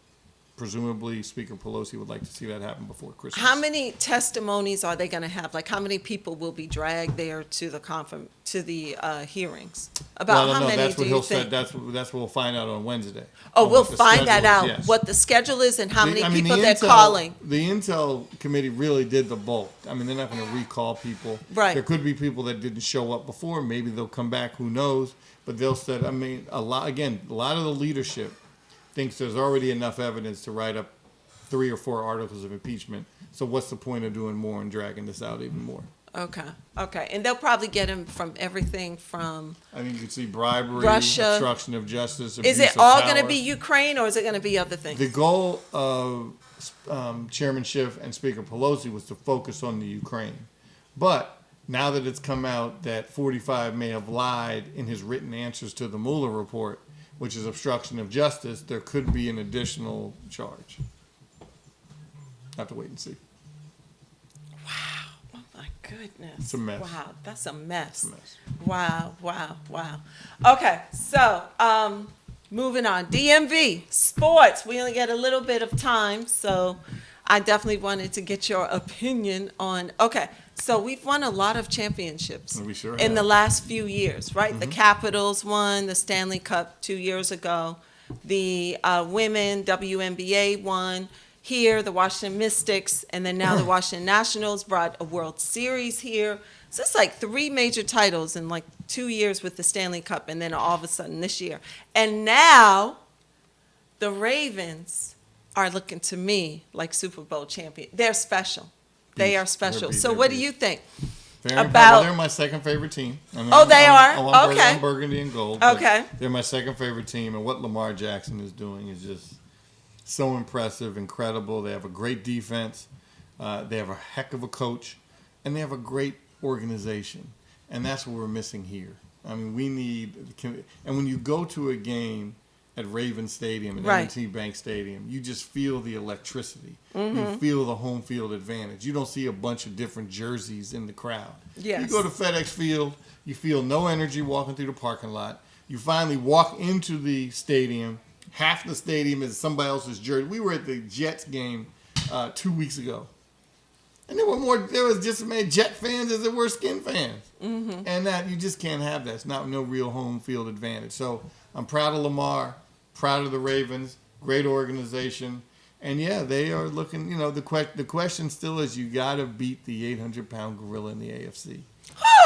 Presumably, Speaker Pelosi would like to see that happen before Christmas. How many testimonies are they going to have? Like, how many people will be dragged there to the hearings? About how many that's do what you he'll think? say. That's what we'll find out on Wednesday. Oh, on we'll what the find that schedule out, is, yes. what the schedule is and how many I mean, people the they're Intel- calling. The Intel committee really did the bulk. I mean, they're not going to recall people. Right. There could be people that didn't show up before. Maybe they'll come back. Who knows? But they'll set. I mean, a lot of the leadership thinks there's already enough evidence to write up 3 or 4 articles of impeachment. So what's the point of doing more and dragging this out even more? Okay. And they'll probably get him from everything from. I mean, you can see bribery, Russia. obstruction of justice, Is abuse it of all power. going to be Ukraine or is it going to be other things? The goal of Chairman Schiff and Speaker Pelosi was to focus on the Ukraine. But now that it's come out that 45 may have lied in his written answers to the Mueller report, which is obstruction of justice, there could be an additional charge. Have to wait and see. Oh my goodness. It's a mess. Wow, that's a mess. It's a mess. Wow. Okay, so moving on. DMV, sports. We only get a little bit of time, so I definitely wanted to get your opinion on. Okay, so we've won a lot of championships We sure in have. the last few years, right? The Capitals won the Stanley Cup 2 years ago. The women WNBA won. Here, the Washington Mystics, and then now the Washington Nationals brought a World Series here. So it's like 3 major titles in like 2 years with the Stanley Cup, and then all of a sudden this year. And now the Ravens are looking to me like Super Bowl champion. They're special. They are special. So what do you think? They're my second favorite team. I mean, Oh, they are? I'm Okay. I'm burgundy and gold. but Okay. They're my second favorite team, and what Lamar Jackson is doing is just so impressive, incredible. They have a great defense. They have a heck of a coach, and they have a great organization. And that's what we're missing here. I mean, and when you go to a game at Raven Stadium, at Right. M&T Bank Stadium, you just feel the electricity. You feel the home field advantage. You don't see a bunch of different jerseys in the crowd. Yes. You go to FedEx Field, you feel no energy walking through the parking lot. You finally walk into the stadium. Half the stadium is somebody else's jersey. We were at the Jets game 2 weeks ago, and there was just as many Jet fans as there were Skin fans, and that you just can't have that. It's no real home field advantage. So I'm proud of Lamar, proud of the Ravens, great organization, and yeah, they are looking. The question still is, you got to beat the 800-pound gorilla in the AFC.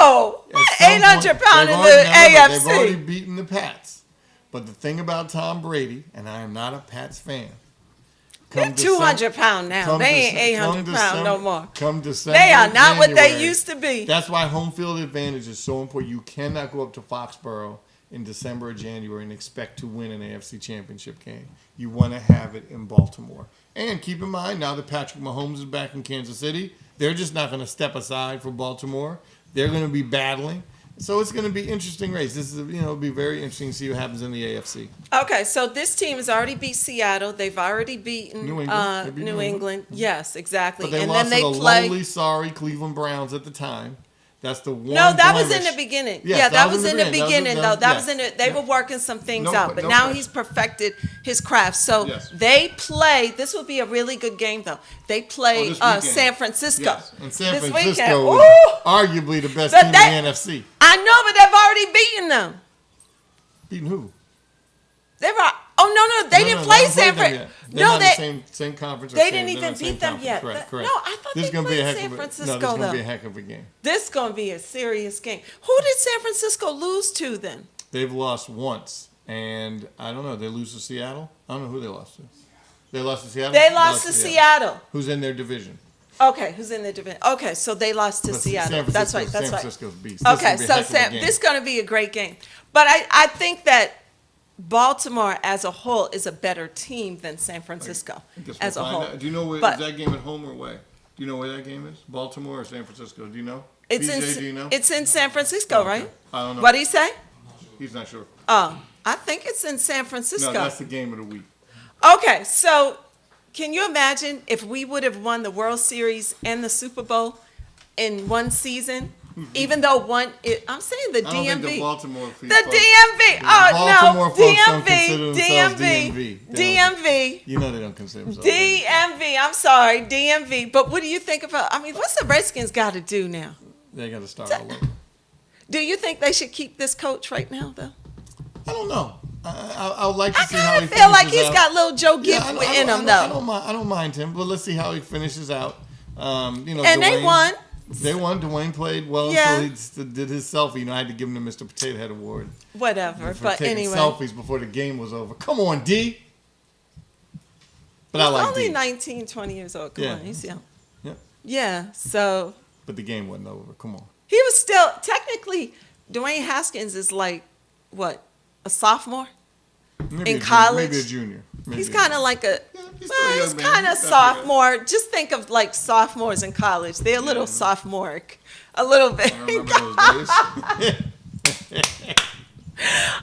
Oh, At some 800 point, pound in they've the already- They've already AFC. beaten the Pats. But the thing about Tom Brady, and I am not a Pats fan. They're 200 pound now. They ain't 800 pound no more. Come December, They are not what they January. used to be. That's why home field advantage is so important. You cannot go up to Foxborough in December or January and expect to win an AFC championship game. You want to have it in Baltimore. And keep in mind, now that Patrick Mahomes is back in Kansas City, they're just not going to step aside for Baltimore. They're going to be battling. So it's going to be an interesting race. This is, it'll be very interesting to see what happens in the AFC. Okay, so this team has already beat Seattle. They've already beaten New England. They beat New New England. Yes, exactly. But they and lost then to they the play. lonely, sorry Cleveland Browns at the time. That's the one. No, that was in blemish. the beginning. Yes, Yeah, that was in the beginning, though. That was yes. in it. They were working some things No out, que- but no now question. he's perfected his craft. So Yes. they play. This will be a really good game, though. They play this weekend. San Francisco. Yes. And San this Francisco weekend. is Ooh! arguably the best But team they- in the NFC. I know, but they've already beaten them. Beating who? They were. Oh no, they didn't play San Francisco. They're No, not they. in the same conference. or they same- didn't they're even not in the same beat them conference. yet. Correct, No, correct. I thought This they is gonna be a played heck San of a, Francisco, no, this is going to though. be a heck of a game. This is going to be a serious game. Who did San Francisco lose to then? They've lost once, and I don't know. They lose to Seattle? I don't know who they lost to. They lost to Seattle? They lost to Seattle. Who's in their division? Okay, who's in the division? Okay, so they lost to But Seattle. San That's right. Francisco's- That's San right. Francisco's beast. This Okay, is so gonna be a heck of a game. this is going to be a great game. But I think that Baltimore as a whole is a better team than San Francisco I guess as a we'll find whole. out. Do you know where But is that game at home or away? Do you know where that game is? Baltimore or San Francisco? Do you know? it's BJ, do you in know? it's in San Francisco, Okay. right? I don't know. What did he say? He's not sure. Oh, I think it's in San No, Francisco. that's the game of the week. Okay, so can you imagine if we would have won the World Series and the Super Bowl in one season? Even though I'm saying the I don't think the DMV. Baltimore The folks- DMV. Baltimore Oh, folks no. don't consider DMV. themselves DMV. DMV. DMV. You know they don't consider themselves DMV. I'm sorry, DMV. But what do you think about, what's the Redskins got to do now? They got to start all over. Do you think they should keep this coach right now, though? I don't know. I would like to I see how kind he of feel like finishes he's out. got little Joe Yeah, Gibbs I in don't- him, I though. don't mind him, but let's see how he finishes out. And They Dwayne- won. They won. Dwayne played well Yeah. until he did his selfie. I had to give him the Mr. Potato Head Award Whatever. for But taking anyway. selfies before the game was over. Come on, D. But I He's like only D. 19, 20 years old. Come Yeah. on, he's young. Yep. Yeah, so But the game wasn't over. Come on. he was still, technically, Dwayne Haskins is like, what, a sophomore? Maybe In a college? Maybe a junior. Maybe He's a kind junior. of like a, he's still a well, young he's man. kind of He's not sophomore. Just think of like sophomores in college. They're a little Yeah. sophomoric, a little bit. I remember those days.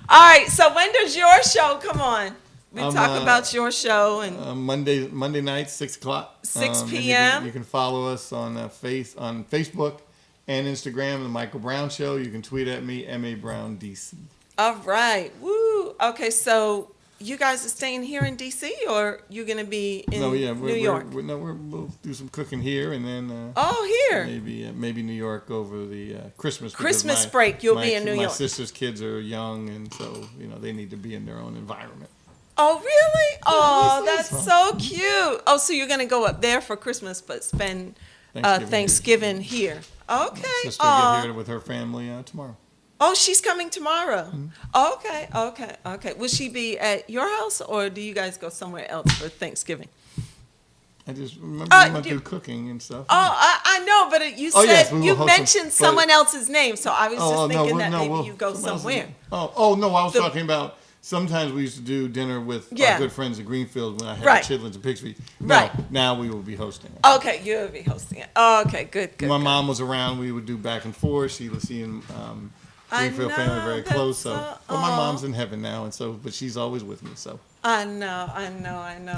All right, so when does your show come on? We I'm, talk about your show and Monday night, 6 o'clock. 6 and p.m. You can follow us on Facebook and Instagram, The Michael Brown Show. You can tweet at me, MABrownDC. all right, woo. Okay, so you guys are staying here in D.C. or you're gonna be in New York? We'll do some cooking here and then Oh, here. maybe New York over the Christmas. because Christmas break, you'll my- be in New My York. sister's kids are young, and so they need to be in their own environment. Oh, really? Oh, it's that's fun. so cute. Oh, so you're gonna go up there for Christmas, but spend Thanksgiving here. Okay. Sister will get here with her family tomorrow. Oh, she's coming tomorrow. Mm-hmm. Okay. Will she be at your house or do you guys go somewhere else for Thanksgiving? I just remember we went do- through cooking and stuff. Oh, I know, but you Oh, said yes, we will you host some- mentioned but- someone else's name, so I was just thinking that maybe we'll- you go someone else's somewhere. name. Oh no, I was The- talking about sometimes we used to do dinner with Yeah. our good friends at Greenfield when I had Right. the Chitlins and Pixie. Right. Now we will be hosting it. Okay, you'll be hosting it. Okay, good. My good. mom was around. We would do back and forth. She and I Greenfield family know, very that's close. so- But my aw. mom's in heaven now, but she's always with me. So I know.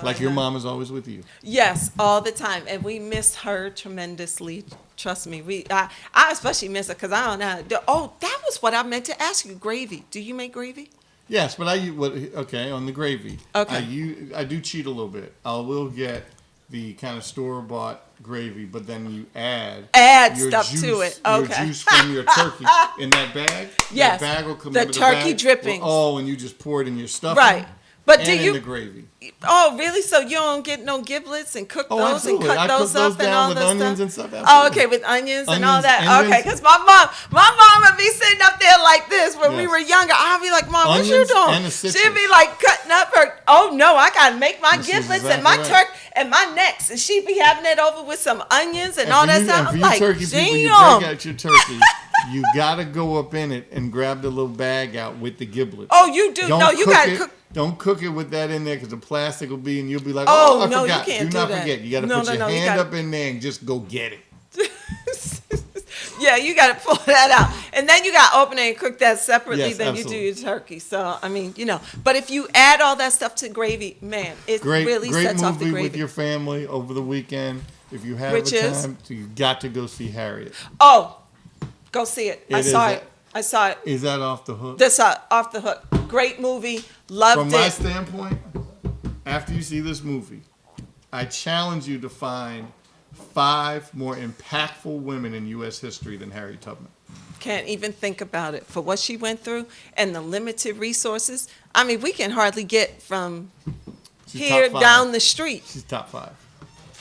like I your know. mom is always with you. Yes, all the time, and we miss her tremendously. Trust me, I especially miss her because I don't know. Oh, that was what I meant to ask you. Gravy? Do you make gravy? Yes, but on the gravy. Okay. I do cheat a little bit. I will get the kind of store bought gravy, but then you add your stuff juice, to it. Your Okay. juice from your turkey in that bag. Yes. That bag will come. The remember turkey bag? drippings. Oh, and you just pour it in your stuffing. Right. But and do in you? the gravy? Oh, really? So you don't get no giblets and cook Oh, those absolutely. and cut I those cook those up and down all with that onions stuff? and stuff, Oh, absolutely. okay, with onions and all Onions- that. onions. Okay, because my mom would be sitting up there like this when we Yes. were younger. I'd be like, Mom, what you Onions doing? and the She'd citrus. be like cutting up her. Oh no, I gotta make my This is giblets exactly and my right. turkey and my necks, and she'd be having it over with some onions and all for that you, stuff. and for I'm you like, turkey people, you damn. break out your turkey. You gotta go up in it and grab the little bag out with the giblets. Oh, you do? No, you gotta cook. Don't cook it with that in there because the plastic will be, and you'll be like, Oh, "Oh, I no, you forgot." can't do do not that. forget. You got to No, put no, your no, you hand gotta- up in there and just go get it. Yeah, you got to pull that out. And then you got to open it and cook that separately Yes, than absolutely. you do your turkey. So, but if you add all that stuff to gravy, man, it Great, really great sets off the movie gravy. with your family over the weekend. If you have Which a is? time, you got to go see Harriet. Oh, go see it. It I is saw a- it. I saw it. Is that off the hook? That's off the hook. Great movie. Loved From my it. standpoint, after you see this movie, I challenge you to find 5 more impactful women in U.S. history than Harriet Tubman. Can't even think about it for what she went through and the limited resources. I mean, we can hardly get from She's here top 5. down the street. She's top 5.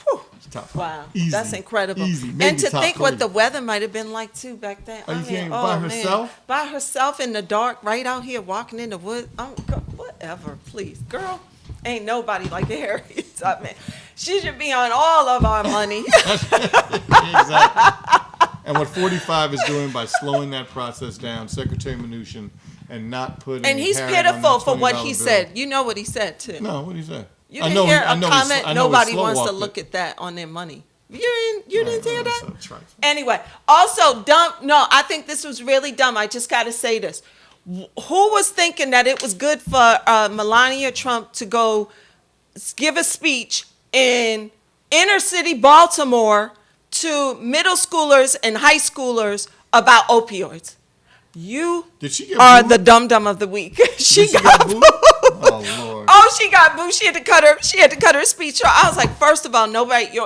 Whew. She's top 5. Wow, Easy. that's incredible. Easy. And Maybe to top think what 3. the weather might have been like too back then. Are you kidding? By herself? By herself in the dark, right out here walking in the woods. Whatever, please, girl. Ain't nobody like Harriet Tubman. She should be on all of our money. Exactly. And what 45 is doing by slowing that process down, Secretary Mnuchin and not put. And any he's Harriet on that pitiful for what $20 he bill. said. You know what he said too. No, what did he say? You didn't hear a comment. Nobody wants to look it. at that on their money. You didn't hear that? So trifling. Anyway, also dumb. No, I think this was really dumb. I just got to say this. Who was thinking that it was good for Melania Trump to go give a speech in inner city Baltimore to middle schoolers and high schoolers about opioids? You Did she get are booed? the dum-dum of the week. She Did got booed? booed. Oh Lord. Oh, she got booed. She had to cut her speech short. I was like, first of all, nobody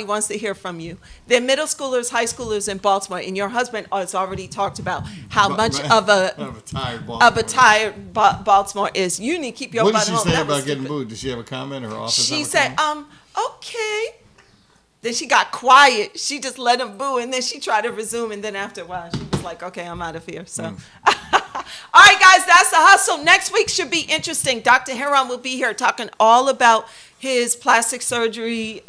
wants to hear from you. They're middle schoolers, high schoolers in Baltimore, and your husband has already talked about how much of a tired Baltimore is. You need to keep your What butt did she home. say That about was getting stupid. booed? Did she have a comment? Her office? She have a said, comment? okay. Then she got quiet. She just let him boo, and then she tried to resume, and then after a while, she was like, okay, I'm out of here. So, all right, guys, that's the hustle. Next week should be interesting. Dr. Heron will be here talking all about his plastic surgery,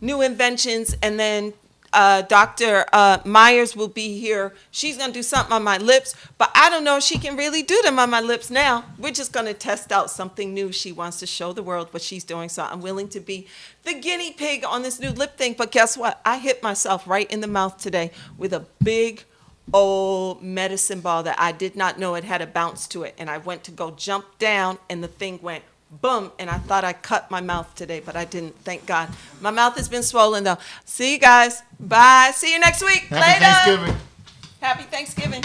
new inventions, and then Dr. Myers will be here. She's going to do something on my lips, but I don't know if she can really do them on my lips now. We're just going to test out something new. She wants to show the world what she's doing, so I'm willing to be the guinea pig on this new lip thing. But guess what? I hit myself right in the mouth today with a big old medicine ball that I did not know it had a bounce to it, and I went to go jump down, and the thing went boom, and I thought I cut my mouth today, but I didn't, thank God. My mouth has been swollen, though. See you guys. Bye. See you next week. Happy Later. Thanksgiving. Happy Thanksgiving.